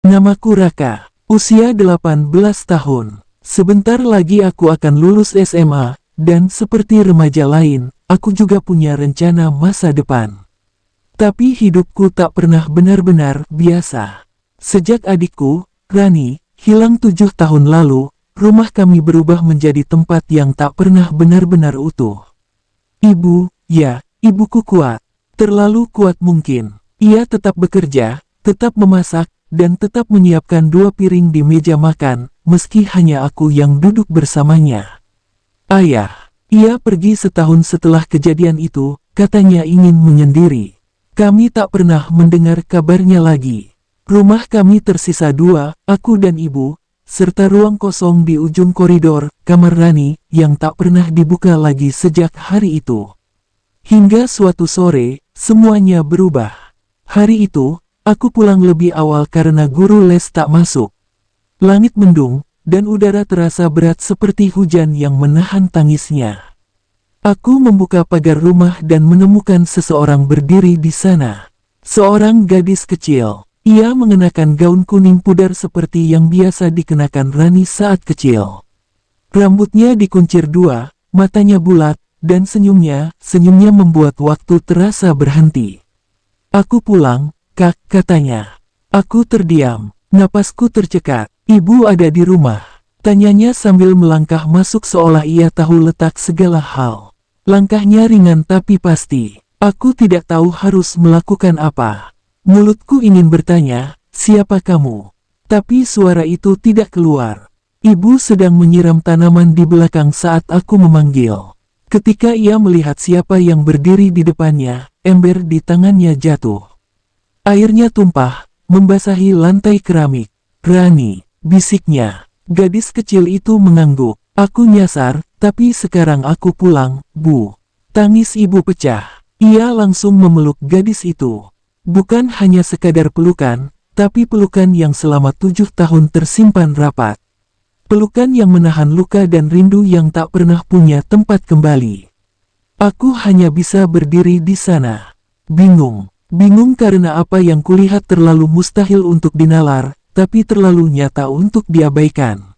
Namaku Raka, usia 18 tahun. Sebentar lagi aku akan lulus SMA, dan seperti remaja lain, aku juga punya rencana masa depan. Tapi hidupku tak pernah benar-benar biasa. Sejak adikku, Rani, hilang 7 tahun lalu, rumah kami berubah menjadi tempat yang tak pernah benar-benar utuh. Ibu, ya, ibuku kuat. Terlalu kuat mungkin. Ia tetap bekerja, tetap memasak, dan tetap menyiapkan 2 piring di meja makan, meski hanya aku yang duduk bersamanya. Ayah, ia pergi setahun setelah kejadian itu, katanya ingin menyendiri. Kami tak pernah mendengar kabarnya lagi. Rumah kami tersisa 2, aku dan ibu, serta ruang kosong di ujung koridor, kamar Rani, yang tak pernah dibuka lagi sejak hari itu. Hingga suatu sore, semuanya berubah. Hari itu, aku pulang lebih awal karena guru les tak masuk. Langit mendung, dan udara terasa berat seperti hujan yang menahan tangisnya. Aku membuka pagar rumah dan menemukan seseorang berdiri di sana. Seorang gadis kecil. Ia mengenakan gaun kuning pudar seperti yang biasa dikenakan Rani saat kecil. Rambutnya dikuncir 2, matanya bulat, dan senyumnya membuat waktu terasa berhenti. Aku pulang, Kak, katanya. Aku terdiam, napasku tercekat. Ibu ada di rumah, tanyanya sambil melangkah masuk seolah ia tahu letak segala hal. Langkahnya ringan tapi pasti. Aku tidak tahu harus melakukan apa. Mulutku ingin bertanya, siapa kamu? Tapi suara itu tidak keluar. Ibu sedang menyiram tanaman di belakang saat aku memanggil. Ketika ia melihat siapa yang berdiri di depannya, ember di tangannya jatuh. Airnya tumpah, membasahi lantai keramik. Rani, bisiknya. Gadis kecil itu mengangguk. Aku nyasar, tapi sekarang aku pulang, Bu. Tangis ibu pecah. Ia langsung memeluk gadis itu. Bukan hanya sekadar pelukan, tapi pelukan yang selama 7 tahun tersimpan rapat. Pelukan yang menahan luka dan rindu yang tak pernah punya tempat kembali. Aku hanya bisa berdiri di sana. Bingung. Bingung karena apa yang kulihat terlalu mustahil untuk dinalar, tapi terlalu nyata untuk diabaikan.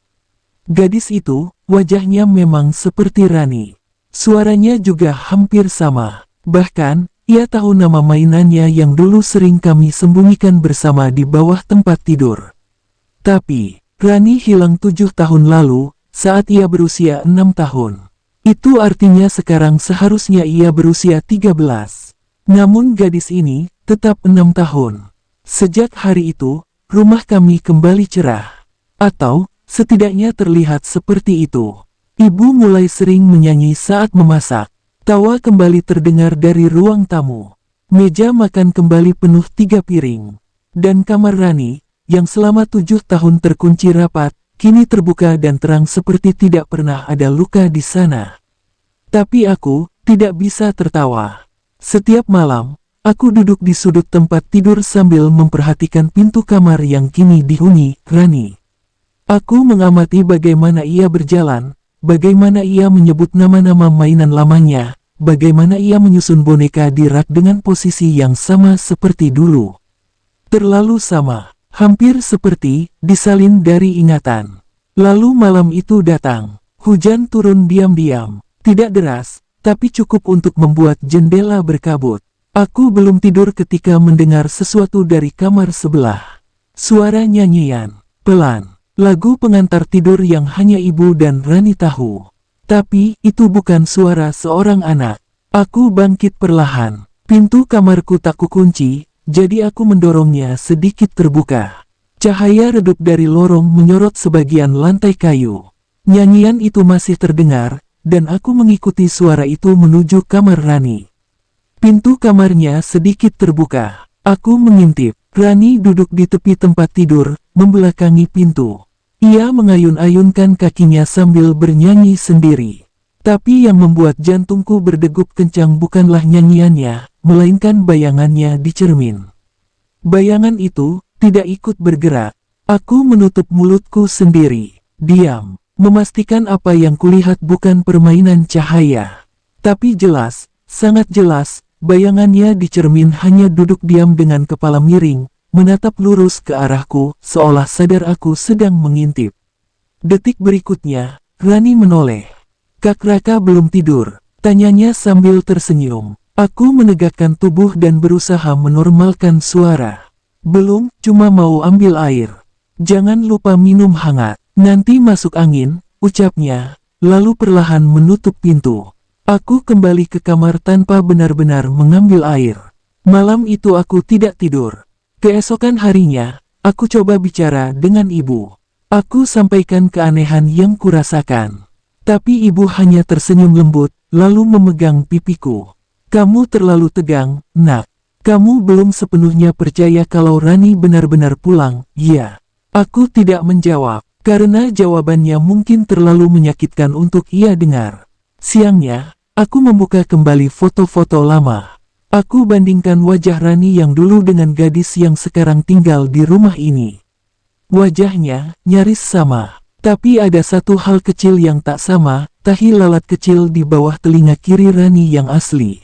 Gadis itu, wajahnya memang seperti Rani. Suaranya juga hampir sama. Bahkan, ia tahu nama mainannya yang dulu sering kami sembunyikan bersama di bawah tempat tidur. Tapi, Rani hilang 7 tahun lalu, saat ia berusia 6 tahun. Itu artinya sekarang seharusnya ia berusia 13. Namun gadis ini, tetap 6 tahun. Sejak hari itu, rumah kami kembali cerah. Atau, setidaknya terlihat seperti itu. Ibu mulai sering menyanyi saat memasak. Tawa kembali terdengar dari ruang tamu. Meja makan kembali penuh 3 piring. Dan kamar Rani, yang selama 7 tahun terkunci rapat, kini terbuka dan terang seperti tidak pernah ada luka di sana. Tapi aku, tidak bisa tertawa. Setiap malam, aku duduk di sudut tempat tidur sambil memperhatikan pintu kamar yang kini dihuni Rani. Aku mengamati bagaimana ia berjalan, bagaimana ia menyebut nama-nama mainan lamanya, bagaimana ia menyusun boneka di rak dengan posisi yang sama seperti dulu. Terlalu sama, hampir seperti disalin dari ingatan. Lalu malam itu datang. Hujan turun diam-diam, tidak deras, tapi cukup untuk membuat jendela berkabut. Aku belum tidur ketika mendengar sesuatu dari kamar sebelah. Suara nyanyian, pelan. Lagu pengantar tidur yang hanya ibu dan Rani tahu. Tapi, itu bukan suara seorang anak. Aku bangkit perlahan. Pintu kamarku tak kukunci, jadi aku mendorongnya sedikit terbuka. Cahaya redup dari lorong menyorot sebagian lantai kayu. Nyanyian itu masih terdengar, dan aku mengikuti suara itu menuju kamar Rani. Pintu kamarnya sedikit terbuka. Aku mengintip. Rani duduk di tepi tempat tidur, membelakangi pintu. Ia mengayun-ayunkan kakinya sambil bernyanyi sendiri. Tapi yang membuat jantungku berdegup kencang bukanlah nyanyiannya, melainkan bayangannya di cermin. Bayangan itu tidak ikut bergerak. Aku menutup mulutku sendiri. Diam. Memastikan apa yang kulihat bukan permainan cahaya. Tapi jelas, sangat jelas, bayangannya di cermin hanya duduk diam dengan kepala miring, menatap lurus ke arahku, seolah sadar aku sedang mengintip. Detik berikutnya, Rani menoleh. "Kak Raka belum tidur?" tanyanya sambil tersenyum. Aku menegakkan tubuh dan berusaha menormalkan suara. "Belum, cuma mau ambil air. Jangan lupa minum hangat, nanti masuk angin," ucapnya, lalu perlahan menutup pintu. Aku kembali ke kamar tanpa benar-benar mengambil air. Malam itu aku tidak tidur. Keesokan harinya, aku coba bicara dengan ibu. Aku sampaikan keanehan yang kurasakan. Tapi ibu hanya tersenyum lembut, lalu memegang pipiku. "Kamu terlalu tegang, Nak. Kamu belum sepenuhnya percaya kalau Rani benar-benar pulang." "Ya." Aku tidak menjawab, karena jawabannya mungkin terlalu menyakitkan untuk ia dengar. Siangnya, aku membuka kembali foto-foto lama. Aku bandingkan wajah Rani yang dulu dengan gadis yang sekarang tinggal di rumah ini. Wajahnya nyaris sama, tapi ada satu hal kecil yang tak sama, tahi lalat kecil di bawah telinga kiri Rani yang asli.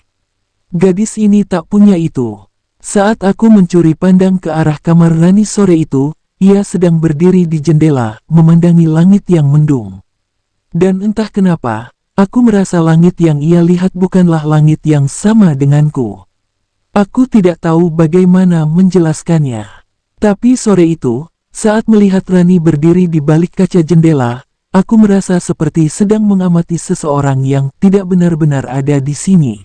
Gadis ini tak punya itu. Saat aku mencuri pandang ke arah kamar Rani sore itu, ia sedang berdiri di jendela, memandangi langit yang mendung. Dan entah kenapa, aku merasa langit yang ia lihat bukanlah langit yang sama denganku. Aku tidak tahu bagaimana menjelaskannya. Tapi sore itu, saat melihat Rani berdiri di balik kaca jendela, aku merasa seperti sedang mengamati seseorang yang tidak benar-benar ada di sini.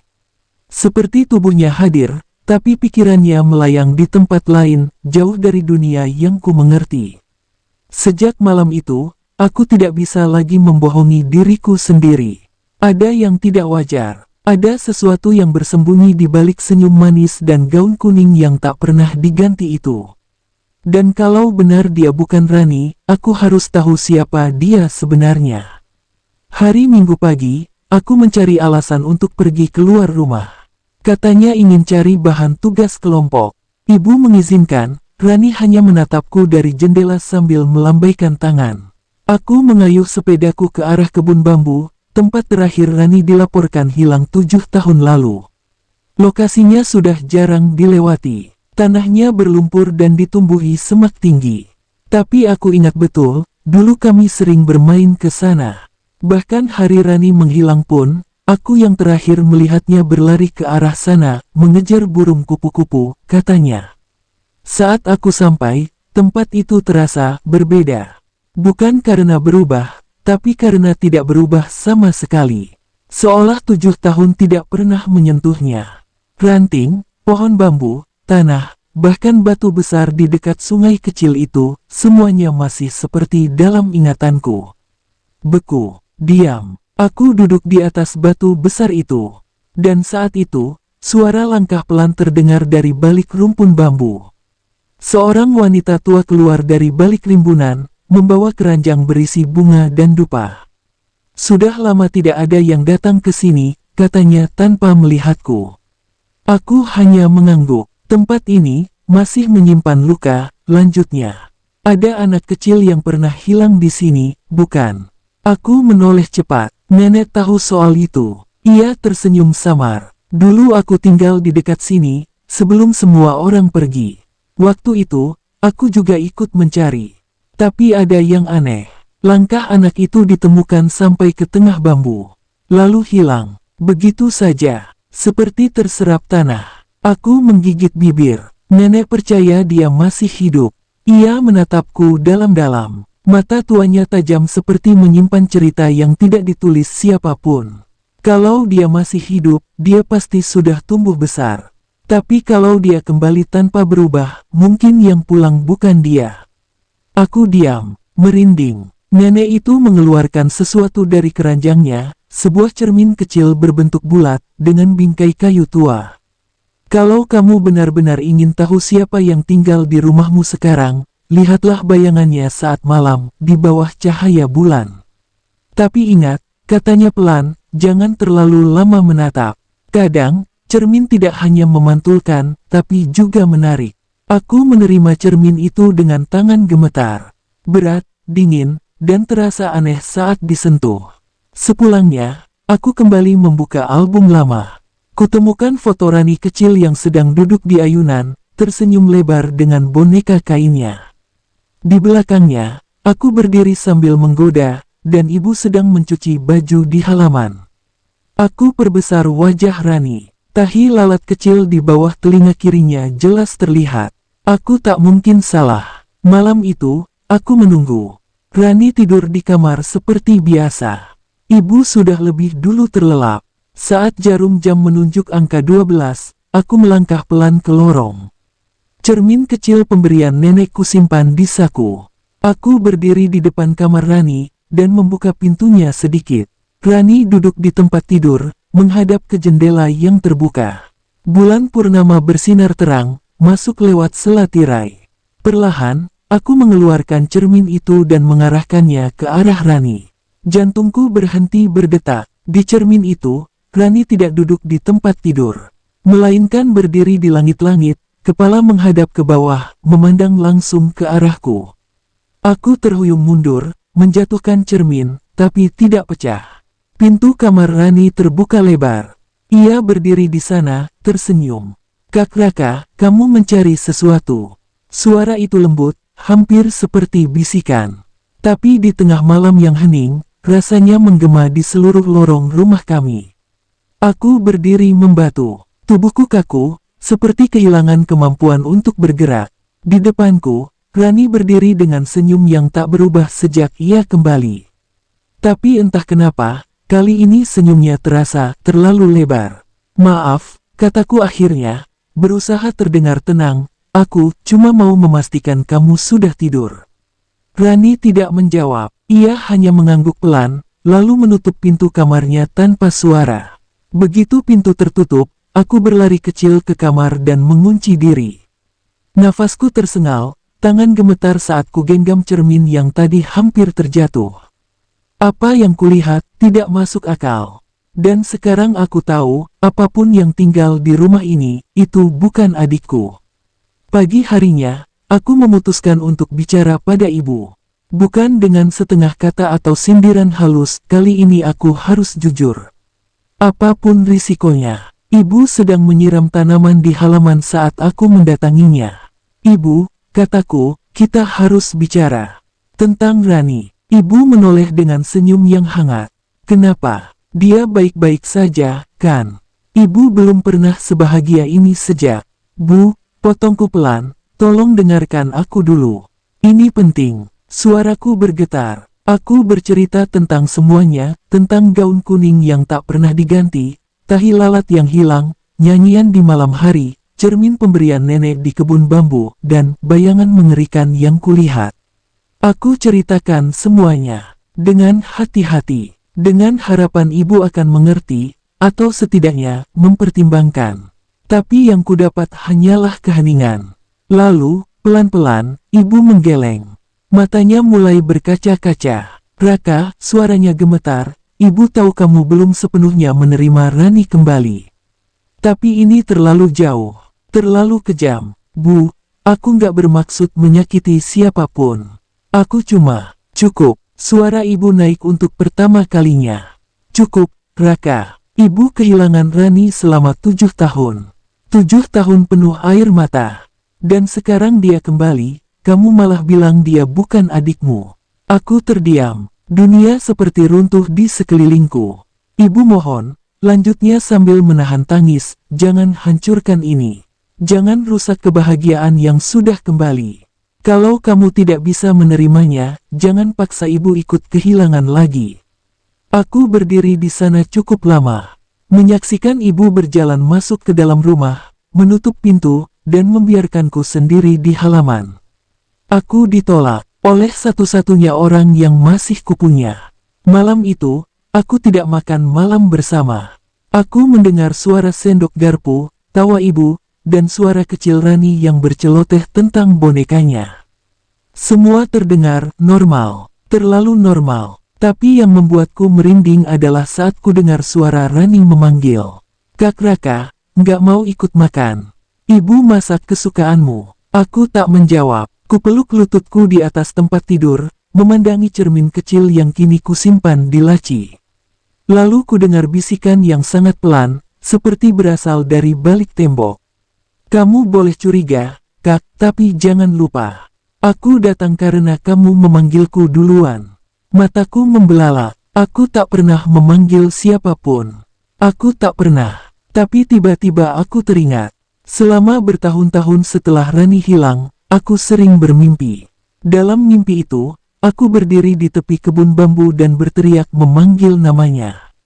Seperti tubuhnya hadir, tapi pikirannya melayang di tempat lain, jauh dari dunia yang ku mengerti. Sejak malam itu, aku tidak bisa lagi membohongi diriku sendiri. Ada yang tidak wajar, ada sesuatu yang bersembunyi di balik senyum manis dan gaun kuning yang tak pernah diganti itu. Dan kalau benar dia bukan Rani, aku harus tahu siapa dia sebenarnya. Hari Minggu pagi, aku mencari alasan untuk pergi keluar rumah. Katanya ingin cari bahan tugas kelompok. Ibu mengizinkan, Rani hanya menatapku dari jendela sambil melambaikan tangan. Aku mengayuh sepedaku ke arah kebun bambu, tempat terakhir Rani dilaporkan hilang 7 tahun lalu. Lokasinya sudah jarang dilewati. Tanahnya berlumpur dan ditumbuhi semak tinggi. Tapi aku ingat betul, dulu kami sering bermain ke sana. Bahkan hari Rani menghilang pun, aku yang terakhir melihatnya berlari ke arah sana, mengejar burung kupu-kupu, katanya. Saat aku sampai, tempat itu terasa berbeda. Bukan karena berubah, tapi karena tidak berubah sama sekali. Seolah 7 tahun tidak pernah menyentuhnya. Ranting, pohon bambu, tanah, bahkan batu besar di dekat sungai kecil itu, semuanya masih seperti dalam ingatanku. Beku, diam. Aku duduk di atas batu besar itu. Dan saat itu, suara langkah pelan terdengar dari balik rumpun bambu. Seorang wanita tua keluar dari balik rimbunan, membawa keranjang berisi bunga dan dupa. "Sudah lama tidak ada yang datang ke sini," katanya tanpa melihatku. Aku hanya mengangguk. "Tempat ini masih menyimpan luka," lanjutnya. "Ada anak kecil yang pernah hilang di sini, bukan?" Aku menoleh cepat. Nenek tahu soal itu. Ia tersenyum samar. "Dulu aku tinggal di dekat sini, sebelum semua orang pergi. Waktu itu, aku juga ikut mencari. Tapi ada yang aneh. Langkah anak itu ditemukan sampai ke tengah bambu. Lalu hilang. Begitu saja. Seperti terserap tanah." Aku menggigit bibir. Nenek percaya dia masih hidup. Ia menatapku dalam-dalam. Mata tuanya tajam seperti menyimpan cerita yang tidak ditulis siapapun. Kalau dia masih hidup, dia pasti sudah tumbuh besar. Tapi kalau dia kembali tanpa berubah, mungkin yang pulang bukan dia. Aku diam, merinding. Nenek itu mengeluarkan sesuatu dari keranjangnya, sebuah cermin kecil berbentuk bulat, dengan bingkai kayu tua. "Kalau kamu benar-benar ingin tahu siapa yang tinggal di rumahmu sekarang, lihatlah bayangannya saat malam, di bawah cahaya bulan. Tapi ingat," katanya pelan, "jangan terlalu lama menatap. Kadang, cermin tidak hanya memantulkan, tapi juga menarik." Aku menerima cermin itu dengan tangan gemetar. Berat, dingin, dan terasa aneh saat disentuh. Sepulangnya, aku kembali membuka album lama. Kutemukan foto Rani kecil yang sedang duduk di ayunan, tersenyum lebar dengan boneka kainnya. Di belakangnya, aku berdiri sambil menggoda, dan ibu sedang mencuci baju di halaman. Aku perbesar wajah Rani. Tahi lalat kecil di bawah telinga kirinya jelas terlihat. Aku tak mungkin salah. Malam itu, aku menunggu. Rani tidur di kamar seperti biasa. Ibu sudah lebih dulu terlelap. Saat jarum jam menunjuk angka 12, aku melangkah pelan ke lorong. Cermin kecil pemberian nenekku simpan di saku. Aku berdiri di depan kamar Rani, dan membuka pintunya sedikit. Rani duduk di tempat tidur, menghadap ke jendela yang terbuka. Bulan purnama bersinar terang, masuk lewat sela tirai. Perlahan, aku mengeluarkan cermin itu dan mengarahkannya ke arah Rani. Jantungku berhenti berdetak. Di cermin itu, Rani tidak duduk di tempat tidur, melainkan berdiri di langit-langit, kepala menghadap ke bawah, memandang langsung ke arahku. Aku terhuyung mundur, menjatuhkan cermin, tapi tidak pecah. Pintu kamar Rani terbuka lebar. Ia berdiri di sana, tersenyum. "Kak Raka, kamu mencari sesuatu." Suara itu lembut, hampir seperti bisikan. Tapi di tengah malam yang hening, rasanya menggema di seluruh lorong rumah kami. Aku berdiri membatu. Tubuhku kaku, seperti kehilangan kemampuan untuk bergerak. Di depanku, Rani berdiri dengan senyum yang tak berubah sejak ia kembali. Tapi entah kenapa, kali ini senyumnya terasa terlalu lebar. "Maaf," kataku akhirnya, berusaha terdengar tenang, "aku cuma mau memastikan kamu sudah tidur." Rani tidak menjawab, ia hanya mengangguk pelan, lalu menutup pintu kamarnya tanpa suara. Begitu pintu tertutup, aku berlari kecil ke kamar dan mengunci diri. Nafasku tersengal, tangan gemetar saat ku genggam cermin yang tadi hampir terjatuh. Apa yang kulihat tidak masuk akal. Dan sekarang aku tahu, apapun yang tinggal di rumah ini, itu bukan adikku. Pagi harinya, aku memutuskan untuk bicara pada ibu. Bukan dengan setengah kata atau sindiran halus, kali ini aku harus jujur. Apapun risikonya. Ibu sedang menyiram tanaman di halaman saat aku mendatanginya. "Ibu," kataku, "kita harus bicara tentang Rani." Ibu menoleh dengan senyum yang hangat. "Kenapa? Dia baik-baik saja, kan?" Ibu belum pernah sebahagia ini sejak. "Bu," potongku pelan, "tolong dengarkan aku dulu. Ini penting." Suaraku bergetar. Aku bercerita tentang semuanya, tentang gaun kuning yang tak pernah diganti, tahi lalat yang hilang, nyanyian di malam hari, cermin pemberian nenek di kebun bambu, dan bayangan mengerikan yang kulihat. Aku ceritakan semuanya dengan hati-hati, dengan harapan ibu akan mengerti, atau setidaknya mempertimbangkan. Tapi yang kudapat hanyalah keheningan. Lalu, pelan-pelan, ibu menggeleng. Matanya mulai berkaca-kaca. "Raka," suaranya gemetar, "ibu tahu kamu belum sepenuhnya menerima Rani kembali. Tapi ini terlalu jauh, terlalu kejam. Bu, aku nggak bermaksud menyakiti siapapun. Aku cuma..." "Cukup." Suara ibu naik untuk pertama kalinya. "Cukup, Raka. Ibu kehilangan Rani selama 7 tahun. 7 tahun penuh air mata. Dan sekarang dia kembali, kamu malah bilang dia bukan adikmu." Aku terdiam. Dunia seperti runtuh di sekelilingku. "Ibu mohon," lanjutnya sambil menahan tangis, "jangan hancurkan ini. Jangan rusak kebahagiaan yang sudah kembali. Kalau kamu tidak bisa menerimanya, jangan paksa ibu ikut kehilangan lagi." Aku berdiri di sana cukup lama, menyaksikan ibu berjalan masuk ke dalam rumah, menutup pintu, dan membiarkanku sendiri di halaman. Aku ditolak oleh satu-satunya orang yang masih kupunya. Malam itu, aku tidak makan malam bersama. Aku mendengar suara sendok garpu, tawa ibu, dan suara kecil Rani yang berceloteh tentang bonekanya. Semua terdengar normal, terlalu normal. Tapi yang membuatku merinding adalah saat ku dengar suara Rani memanggil, "Kak Raka, nggak mau ikut makan? Ibu masak kesukaanmu." Aku tak menjawab. Kupeluk lututku di atas tempat tidur, memandangi cermin kecil yang kini kusimpan di laci. Lalu ku dengar bisikan yang sangat pelan, seperti berasal dari balik tembok. Kamu boleh curiga, Kak, tapi jangan lupa. Aku datang karena kamu memanggilku duluan. Mataku membelalak. Aku tak pernah memanggil siapapun. Aku tak pernah. Tapi tiba-tiba aku teringat. Selama bertahun-tahun setelah Rani hilang, aku sering bermimpi. Dalam mimpi itu, aku berdiri di tepi kebun bambu dan berteriak memanggil namanya.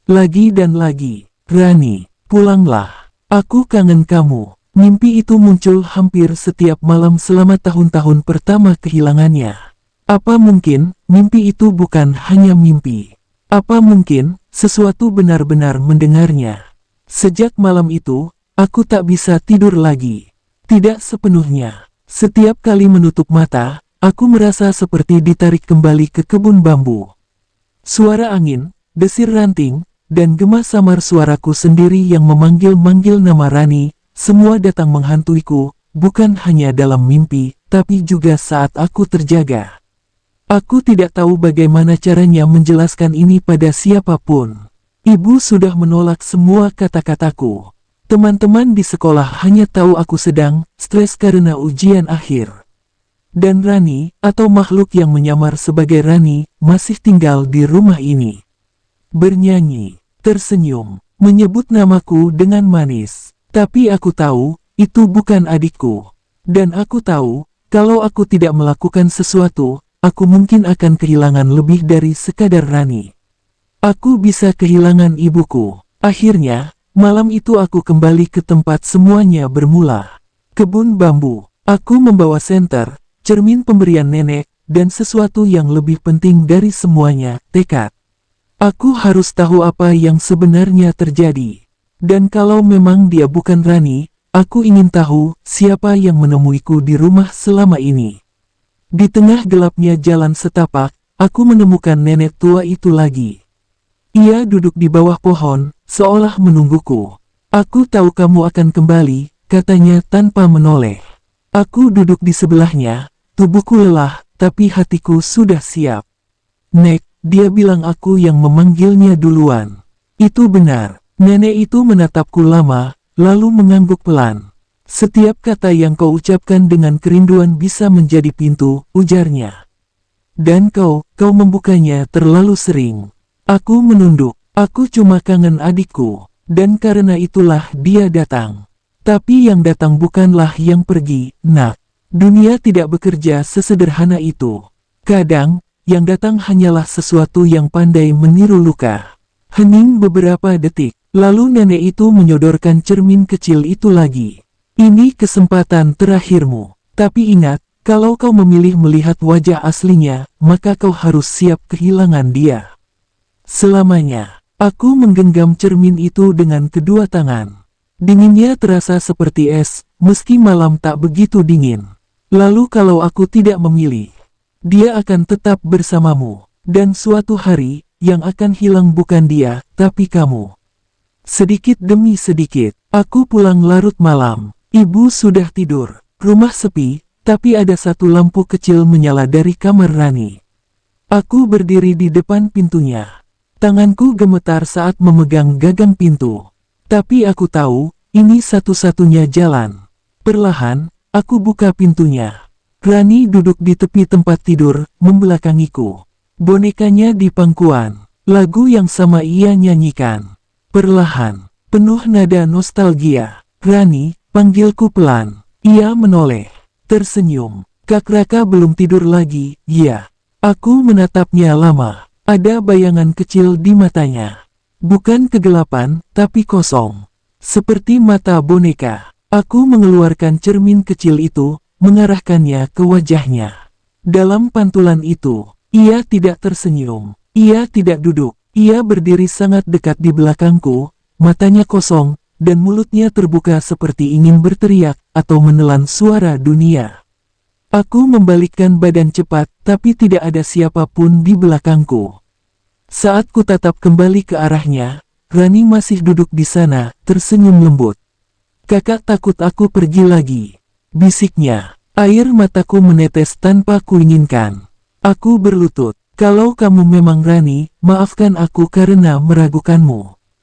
Lagi dan lagi, Rani, pulanglah. Aku kangen kamu. Mimpi itu muncul hampir setiap malam selama tahun-tahun pertama kehilangannya. Apa mungkin, mimpi itu bukan hanya mimpi? Apa mungkin, sesuatu benar-benar mendengarnya? Sejak malam itu, aku tak bisa tidur lagi. Tidak sepenuhnya. Setiap kali menutup mata, aku merasa seperti ditarik kembali ke kebun bambu. Suara angin, desir ranting, dan gema samar suaraku sendiri yang memanggil-manggil nama Rani, semua datang menghantuiku, bukan hanya dalam mimpi, tapi juga saat aku terjaga. Aku tidak tahu bagaimana caranya menjelaskan ini pada siapapun. Ibu sudah menolak semua kata-kataku. Teman-teman di sekolah hanya tahu aku sedang stres karena ujian akhir. Dan Rani, atau makhluk yang menyamar sebagai Rani, masih tinggal di rumah ini. Bernyanyi, tersenyum, menyebut namaku dengan manis. Tapi aku tahu, itu bukan adikku. Dan aku tahu, kalau aku tidak melakukan sesuatu, aku mungkin akan kehilangan lebih dari sekadar Rani. Aku bisa kehilangan ibuku. Akhirnya, malam itu aku kembali ke tempat semuanya bermula. Kebun bambu. Aku membawa senter, cermin pemberian nenek, dan sesuatu yang lebih penting dari semuanya, tekad. Aku harus tahu apa yang sebenarnya terjadi. Dan kalau memang dia bukan Rani, aku ingin tahu siapa yang menemuiku di rumah selama ini. Di tengah gelapnya jalan setapak, aku menemukan nenek tua itu lagi. Ia duduk di bawah pohon, seolah menungguku. Aku tahu kamu akan kembali, katanya tanpa menoleh. Aku duduk di sebelahnya, tubuhku lelah, tapi hatiku sudah siap. Nek, dia bilang aku yang memanggilnya duluan. Itu benar. Nenek itu menatapku lama, lalu mengangguk pelan. Setiap kata yang kau ucapkan dengan kerinduan bisa menjadi pintu, ujarnya. Dan kau membukanya terlalu sering. Aku menunduk, aku cuma kangen adikku, dan karena itulah dia datang. Tapi yang datang bukanlah yang pergi, nak. Dunia tidak bekerja sesederhana itu. Kadang, yang datang hanyalah sesuatu yang pandai meniru luka. Hening beberapa detik. Lalu nenek itu menyodorkan cermin kecil itu lagi. Ini kesempatan terakhirmu. Tapi ingat, kalau kau memilih melihat wajah aslinya, maka kau harus siap kehilangan dia. Selamanya. Aku menggenggam cermin itu dengan kedua tangan. Dinginnya terasa seperti es, meski malam tak begitu dingin. Lalu kalau aku tidak memilih, dia akan tetap bersamamu. Dan suatu hari, yang akan hilang bukan dia, tapi kamu. Sedikit demi sedikit, aku pulang larut malam. Ibu sudah tidur. Rumah sepi, tapi ada satu lampu kecil menyala dari kamar Rani. Aku berdiri di depan pintunya. Tanganku gemetar saat memegang gagang pintu. Tapi aku tahu, ini satu-satunya jalan. Perlahan, aku buka pintunya. Rani duduk di tepi tempat tidur, membelakangiku. Bonekanya di pangkuan. Lagu yang sama ia nyanyikan. Perlahan, penuh nada nostalgia. Rani, panggilku pelan. Ia menoleh, tersenyum. Kak Raka belum tidur lagi, ya. Aku menatapnya lama. Ada bayangan kecil di matanya. Bukan kegelapan, tapi kosong. Seperti mata boneka. Aku mengeluarkan cermin kecil itu, mengarahkannya ke wajahnya. Dalam pantulan itu, ia tidak tersenyum. Ia tidak duduk. Ia berdiri sangat dekat di belakangku, matanya kosong, dan mulutnya terbuka seperti ingin berteriak atau menelan suara dunia. Aku membalikkan badan cepat, tapi tidak ada siapapun di belakangku. Saat ku tatap kembali ke arahnya, Rani masih duduk di sana, tersenyum lembut. Kakak takut aku pergi lagi, bisiknya. Air mataku menetes tanpa kuinginkan. Aku berlutut. Kalau kamu memang Rani, maafkan aku karena meragukanmu.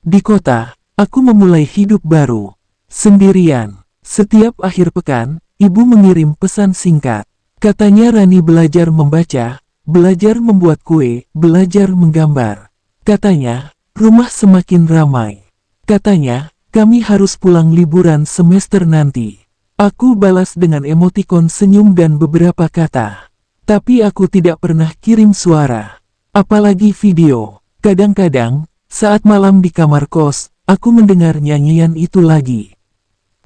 Di kota, aku memulai hidup baru. Sendirian. Setiap akhir pekan, ibu mengirim pesan singkat. Katanya Rani belajar membaca, belajar membuat kue, belajar menggambar. Katanya, rumah semakin ramai. Katanya, kami harus pulang liburan semester nanti. Aku balas dengan emotikon senyum dan beberapa kata. Tapi aku tidak pernah kirim suara. Apalagi video. Kadang-kadang, saat malam di kamar kos, aku mendengar nyanyian itu lagi.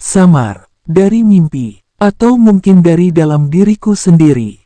Samar. Dari mimpi. Atau mungkin dari dalam diriku sendiri.